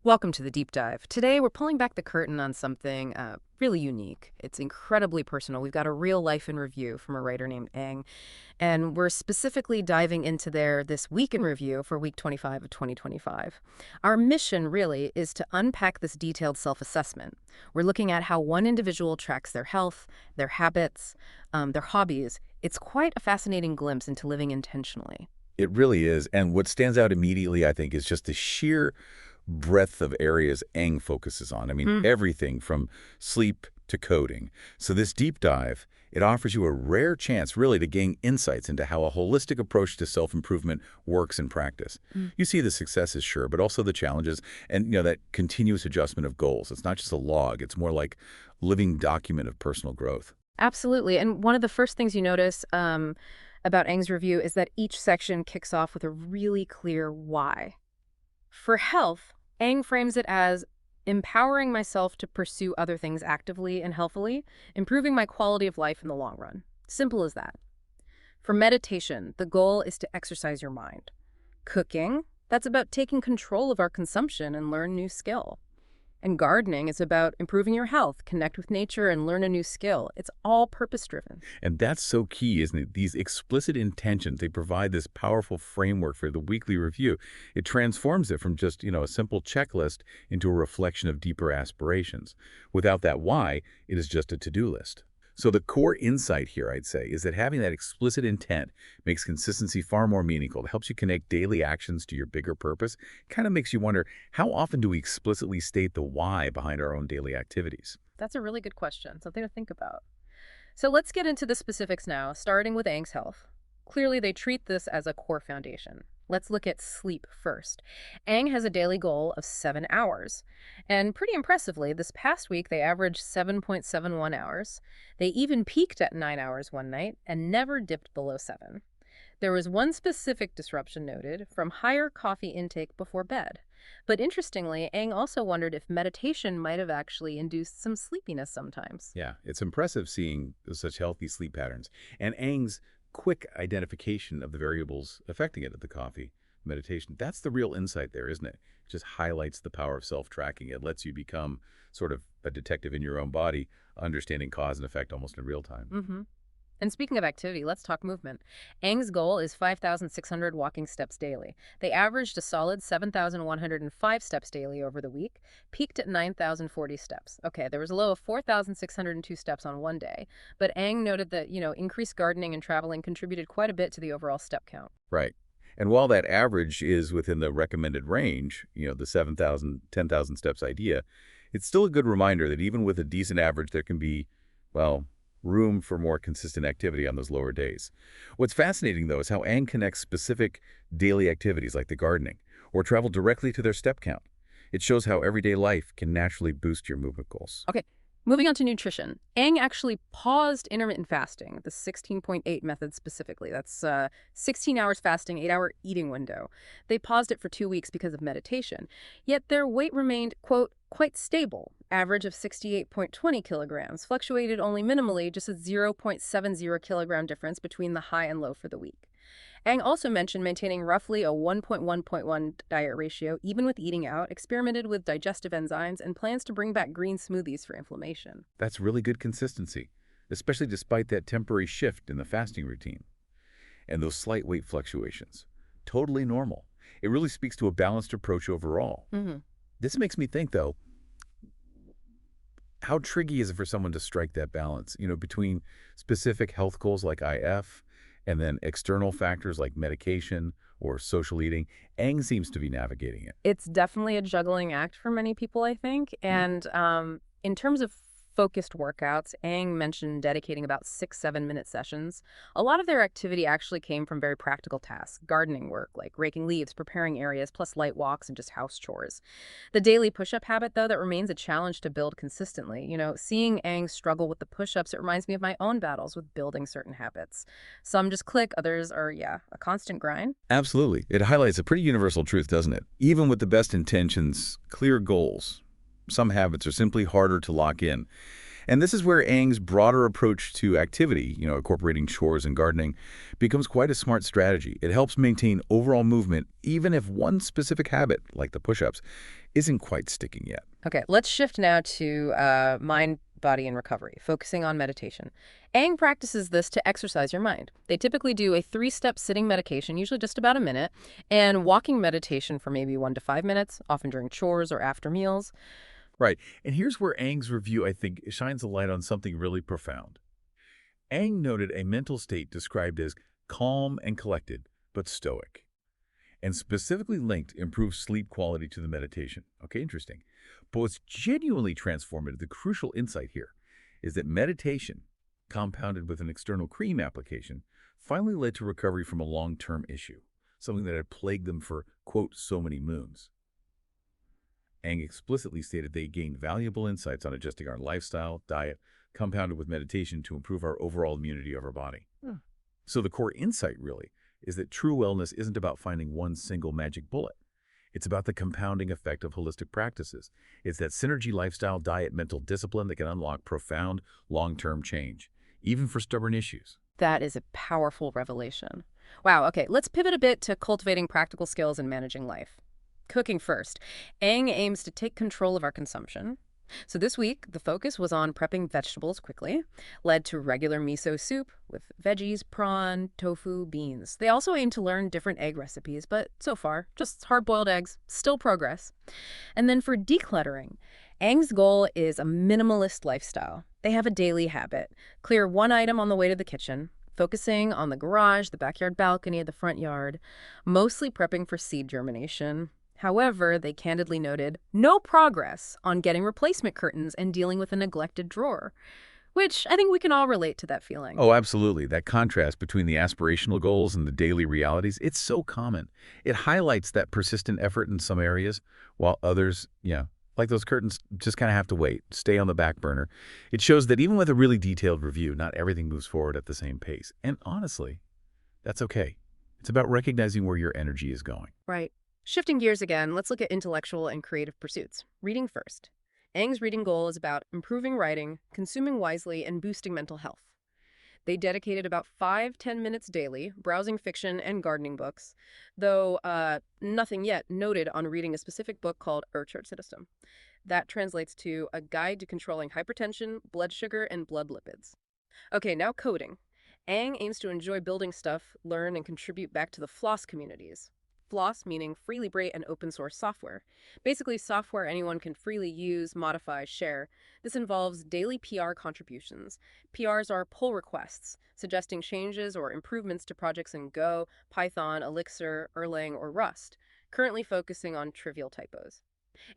Welcome to the deep dive. Today, we're pulling back the curtain on something really unique. It's incredibly personal. We've got a real life in review from a writer named Ang, and we're specifically diving into their This Week in Review for week 25 of 2025. Our mission, really, is to unpack this detailed self-assessment. We're looking at how one individual tracks their health, their habits, their hobbies. It's quite a fascinating glimpse into living intentionally. It really is. And what stands out immediately, I think, is just the sheer breadth of areas Eng focuses on. I mean, everything from sleep to coding. So this deep dive, it offers you a rare chance, really, to gain insights into how a holistic approach to self-improvement works in practice. You see the successes, sure, but also the challenges and, that continuous adjustment of goals. It's not just a log. It's more like a living document of personal growth. Absolutely. And one of the first things you notice about Eng's review is that each section kicks off with a really clear why. For health, Eng frames it as empowering myself to pursue other things actively and healthfully, improving my quality of life in the long run. Simple as that. For meditation, the goal is to exercise your mind. Cooking, that's about taking control of our consumption and learn new skill. And gardening is about improving your health, connect with nature, and learn a new skill. It's all purpose-driven. And that's so key, isn't it? These explicit intentions, they provide this powerful framework for the weekly review. It transforms it from just, a simple checklist into a reflection of deeper aspirations. Without that why, it is just a to-do list. So the core insight here, I'd say, is that having that explicit intent makes consistency far more meaningful. It helps you connect daily actions to your bigger purpose. Kind of makes you wonder, how often do we explicitly state the why behind our own daily activities? That's a really good question, something to think about. So let's get into the specifics now, starting with Eng's health. Clearly, they treat this as a core foundation. Let's look at sleep first. Eng has a daily goal of 7 hours. And pretty impressively, this past week, they averaged 7.71 hours. They even peaked at 9 hours one night and never dipped below 7. There was one specific disruption noted from higher coffee intake before bed. But interestingly, Eng also wondered if meditation might have actually induced some sleepiness sometimes. Yeah, it's impressive seeing such healthy sleep patterns. And Eng's quick identification of the variables affecting it at the coffee meditation, that's the real insight there, isn't it? It just highlights the power of self-tracking. It lets you become sort of a detective in your own body, understanding cause and effect almost in real time. And speaking of activity, let's talk movement. Eng's goal is 5,600 walking steps daily. They averaged a solid 7,105 steps daily over the week, peaked at 9,040 steps. Okay, there was a low of 4,602 steps on one day, but Eng noted that, increased gardening and traveling contributed quite a bit to the overall step count. Right. And while that average is within the recommended range, the 7,000, 10,000 steps idea, it's still a good reminder that even with a decent average, there can be, well, room for more consistent activity on those lower days. What's fascinating, though, is how Ang connects specific daily activities like the gardening or travel directly to their step count. It shows how everyday life can naturally boost your movement goals. Okay, moving on to nutrition. Eng actually paused intermittent fasting, the 16.8 method specifically. That's 16 hours fasting, 8-hour eating window. They paused it for 2 weeks because of meditation. Yet their weight remained, quote, quite stable, average of 68.20 kilograms, fluctuated only minimally, just a 0.70 kilogram difference between the high and low for the week. Ang also mentioned maintaining roughly a 1.1.1 diet ratio, even with eating out, experimented with digestive enzymes, and plans to bring back green smoothies for inflammation. That's really good consistency, especially despite that temporary shift in the fasting routine. And those slight weight fluctuations, totally normal. It really speaks to a balanced approach overall. This makes me think, though, how tricky is it for someone to strike that balance, between specific health goals like IF and then external factors like medication or social eating? Eng seems to be navigating it. It's definitely a juggling act for many people, I think. And in terms of focused workouts, Ang mentioned dedicating about 6-7-minute sessions. A lot of their activity actually came from very practical tasks, gardening work, like raking leaves, preparing areas, plus light walks and just house chores. The daily push-up habit, though, that remains a challenge to build consistently. Seeing Ang struggle with the push-ups, it reminds me of my own battles with building certain habits. Some just click, others are, a constant grind. Absolutely. It highlights a pretty universal truth, doesn't it? Even with the best intentions, clear goals, some habits are simply harder to lock in. And this is where Ang's broader approach to activity, incorporating chores and gardening, becomes quite a smart strategy. It helps maintain overall movement, even if one specific habit, like the push-ups, isn't quite sticking yet. Okay, let's shift now to mind, body, and recovery, focusing on meditation. Aang practices this to exercise your mind. They typically do a three-step sitting meditation, usually just about a minute, and walking meditation for maybe 1 to 5 minutes, often during chores or after meals. Right. And here's where Eng's review, I think, shines a light on something really profound. Eng noted a mental state described as calm and collected, but stoic, and specifically linked improved sleep quality to the meditation. Okay, interesting. But what's genuinely transformative, the crucial insight here, is that meditation, compounded with an external cream application, finally led to recovery from a long-term issue, something that had plagued them for, quote, so many moons. Eng explicitly stated they gained valuable insights on adjusting our lifestyle, diet, compounded with meditation to improve our overall immunity of our body. Hmm. So the core insight, really, is that true wellness isn't about finding one single magic bullet. It's about the compounding effect of holistic practices. It's that synergy lifestyle, diet, mental discipline that can unlock profound, long-term change, even for stubborn issues. That is a powerful revelation. Wow, okay, let's pivot a bit to cultivating practical skills and managing life. Cooking first. Aang aims to take control of our consumption. So this week, the focus was on prepping vegetables quickly, led to regular miso soup with veggies, prawn, tofu, beans. They also aim to learn different egg recipes, but so far, just hard-boiled eggs, still progress. And then for decluttering, Aang's goal is a minimalist lifestyle. They have a daily habit. Clear one item on the way to the kitchen, focusing on the garage, the backyard balcony, the front yard, mostly prepping for seed germination. However, they candidly noted no progress on getting replacement curtains and dealing with a neglected drawer, which I think we can all relate to that feeling. Oh, absolutely. That contrast between the aspirational goals and the daily realities, it's so common. It highlights that persistent effort in some areas, while others, like those curtains, just kind of have to wait, stay on the back burner. It shows that even with a really detailed review, not everything moves forward at the same pace. And honestly, that's okay. It's about recognizing where your energy is going. Right. Shifting gears again, let's look at intellectual and creative pursuits. Reading first. Aang's reading goal is about improving writing, consuming wisely, and boosting mental health. They dedicated about 5–10 minutes daily, browsing fiction and gardening books, though nothing yet noted on reading a specific book called System. That translates to A Guide to Controlling Hypertension, Blood Sugar, and Blood Lipids. Okay, now coding. Aang aims to enjoy building stuff, learn, and contribute back to the floss communities. Floss meaning free libre and open source software. Basically, software anyone can freely use, modify, share. This involves daily PR contributions. PRs are pull requests, suggesting changes or improvements to projects in Go, Python, Elixir, Erlang, or Rust, currently focusing on trivial typos.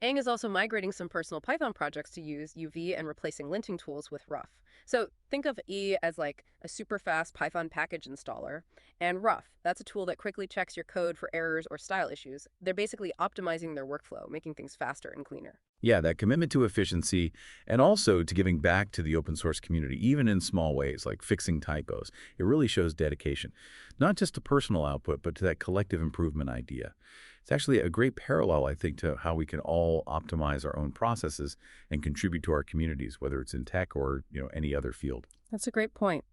Aang is also migrating some personal Python projects to use UV and replacing linting tools with Rough. So think of E as like a super fast Python package installer, and Rough, that's a tool that quickly checks your code for errors or style issues. They're basically optimizing their workflow, making things faster and cleaner. Yeah, that commitment to efficiency and also to giving back to the open source community, even in small ways like fixing typos, it really shows dedication, not just to personal output, but to that collective improvement idea. It's actually a great parallel, I think, to how we can all optimize our own processes and contribute to our communities, whether it's in tech or, any other field. That's a great point.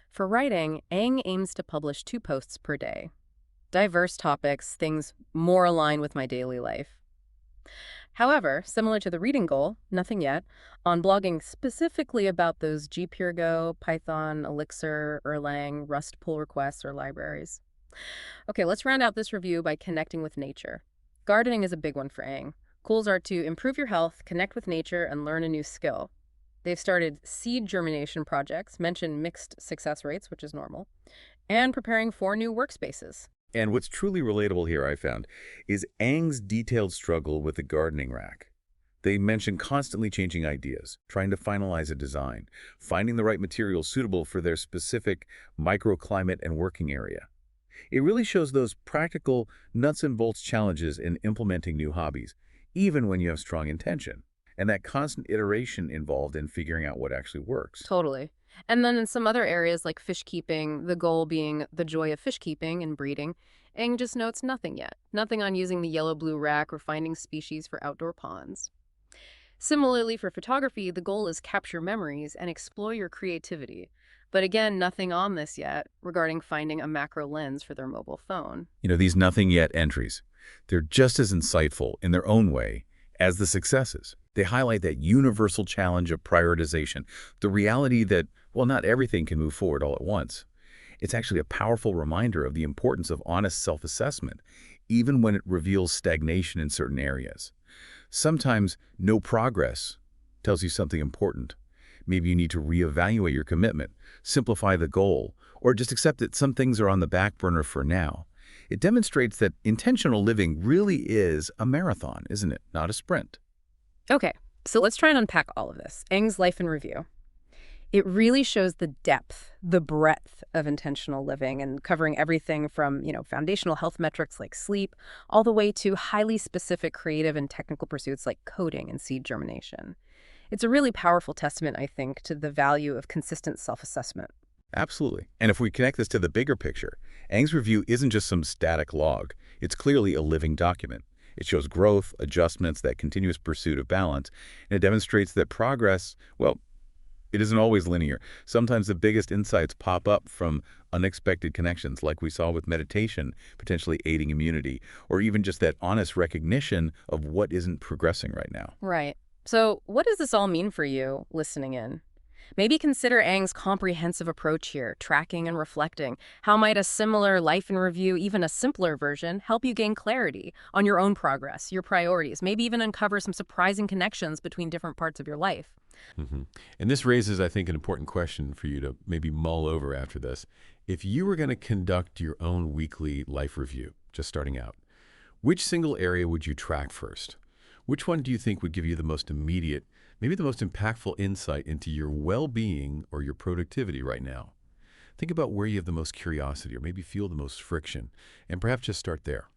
For writing, Aang aims to publish 2 posts per day. Diverse topics, things more aligned with my daily life. However, similar to the reading goal, nothing yet, on blogging specifically about those GPureGo, Python, Elixir, Erlang, Rust pull requests, or libraries. Okay, let's round out this review by connecting with nature. Gardening is a big one for Aang. Goals are to improve your health, connect with nature, and learn a new skill. They've started seed germination projects, mentioned mixed success rates, which is normal, and preparing for new workspaces. And what's truly relatable here, I found, is Aang's detailed struggle with the gardening rack. They mention constantly changing ideas, trying to finalize a design, finding the right material suitable for their specific microclimate and working area. It really shows those practical nuts and bolts challenges in implementing new hobbies, even when you have strong intention, and that constant iteration involved in figuring out what actually works. Totally. And then in some other areas like fish keeping, the goal being the joy of fish keeping and breeding, Aang just notes nothing yet. Nothing on using the yellow-blue rack or finding species for outdoor ponds. Similarly, for photography, the goal is capture memories and explore your creativity. But again, nothing on this yet regarding finding a macro lens for their mobile phone. These nothing yet entries. They're just as insightful in their own way as the successes. They highlight that universal challenge of prioritization, the reality that, well, not everything can move forward all at once. It's actually a powerful reminder of the importance of honest self-assessment, even when it reveals stagnation in certain areas. Sometimes no progress tells you something important. Maybe you need to reevaluate your commitment, simplify the goal, or just accept that some things are on the back burner for now. It demonstrates that intentional living really is a marathon, isn't it? Not a sprint. Okay, so let's try and unpack all of this. Eng's life in review. It really shows the depth, the breadth of intentional living and covering everything from, foundational health metrics like sleep, all the way to highly specific creative and technical pursuits like coding and seed germination. It's a really powerful testament, I think, to the value of consistent self-assessment. Absolutely. And if we connect this to the bigger picture, Eng's review isn't just some static log. It's clearly a living document. It shows growth, adjustments, that continuous pursuit of balance, and it demonstrates that progress, well, it isn't always linear. Sometimes the biggest insights pop up from unexpected connections, like we saw with meditation, potentially aiding immunity, or even just that honest recognition of what isn't progressing right now. Right. So what does this all mean for you listening in? Maybe consider Eng's comprehensive approach here, tracking and reflecting. How might a similar life in review, even a simpler version, help you gain clarity on your own progress, your priorities, maybe even uncover some surprising connections between different parts of your life? hmm And this raises, I think, an important question for you to maybe mull over after this. If you were going to conduct your own weekly life review, just starting out, which single area would you track first? Which one do you think would give you the most immediate, maybe the most impactful insight into your well-being or your productivity right now? Think about where you have the most curiosity or maybe feel the most friction, and perhaps just start there.